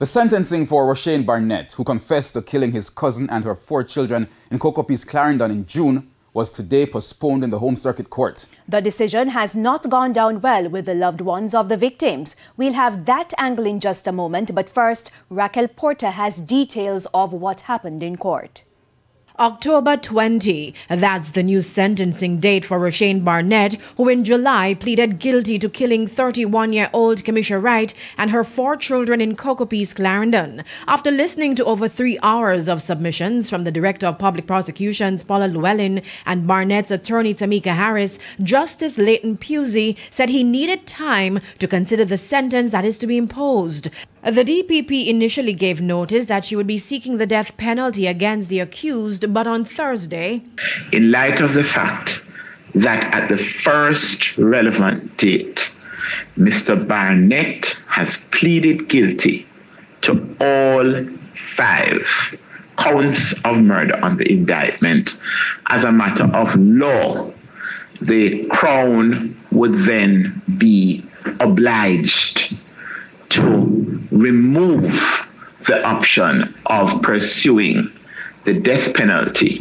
The sentencing for Rushane Barnett, who confessed to killing his cousin and her 4 children in Cocopi's Clarendon in June, was today postponed in the Home Circuit Court. The decision has not gone down well with the loved ones of the victims. We'll have that angle in just a moment, but first, Raquel Porter has details of what happened in court. October 20, that's the new sentencing date for Rushane Barnett, who in July pleaded guilty to killing 31-year-old Kamisha Wright and her 4 children in Cocopi's Clarendon. After listening to over 3 hours of submissions from the Director of Public Prosecutions, Paula Llewellyn, and Barnett's attorney, Tamika Harris, Justice Leighton Pusey said he needed time to consider the sentence that is to be imposed. The DPP initially gave notice that she would be seeking the death penalty against the accused, but on Thursday, in light of the fact that at the first relevant date, Mr. Barnett has pleaded guilty to all 5 counts of murder on the indictment, as a matter of law, the Crown would then be obliged to remove the option of pursuing the death penalty.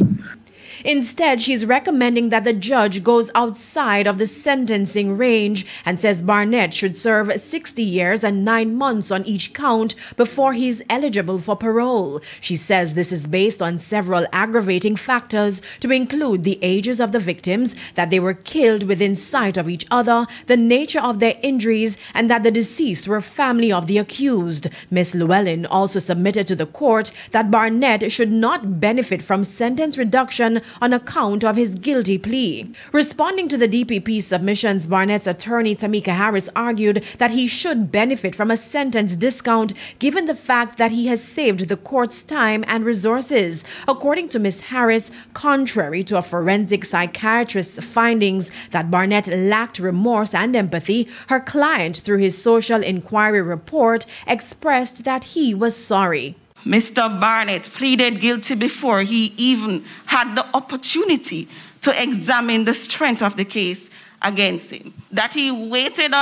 Instead, she's recommending that the judge goes outside of the sentencing range and says Barnett should serve 60 years and 9 months on each count before he's eligible for parole. She says this is based on several aggravating factors, to include the ages of the victims, that they were killed within sight of each other, the nature of their injuries, and that the deceased were family of the accused. Ms. Llewellyn also submitted to the court that Barnett should not benefit from sentence reduction on account of his guilty plea. Responding to the DPP submissions, Barnett's attorney Tamika Harris argued that he should benefit from a sentence discount given the fact that he has saved the court's time and resources. According to Ms. Harris, contrary to a forensic psychiatrist's findings that Barnett lacked remorse and empathy, her client, through his social inquiry report, expressed that he was sorry. Mr. Barnett pleaded guilty before he even had the opportunity to examine the strength of the case against him. That he waited,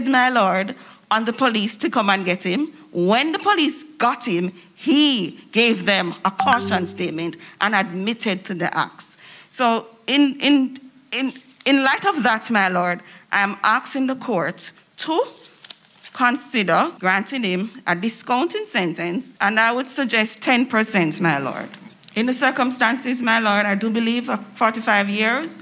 my lord, on the police to come and get him. When the police got him, he gave them a caution statement and admitted to the acts. So in light of that, my lord, I am asking the court to consider granting him a discounting sentence, and I would suggest 10%, my lord. In the circumstances, my lord, I do believe 45 years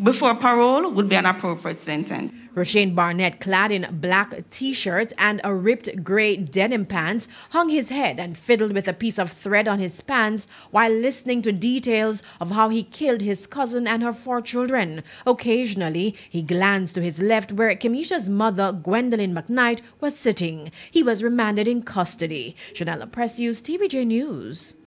before parole would be an appropriate sentence. Rushane Barnett, clad in black t-shirts and a ripped gray denim pants, hung his head and fiddled with a piece of thread on his pants while listening to details of how he killed his cousin and her 4 children. Occasionally, he glanced to his left where Kamisha's mother, Gwendolyn McKnight, was sitting. He was remanded in custody. Janella Precious, TVJ News.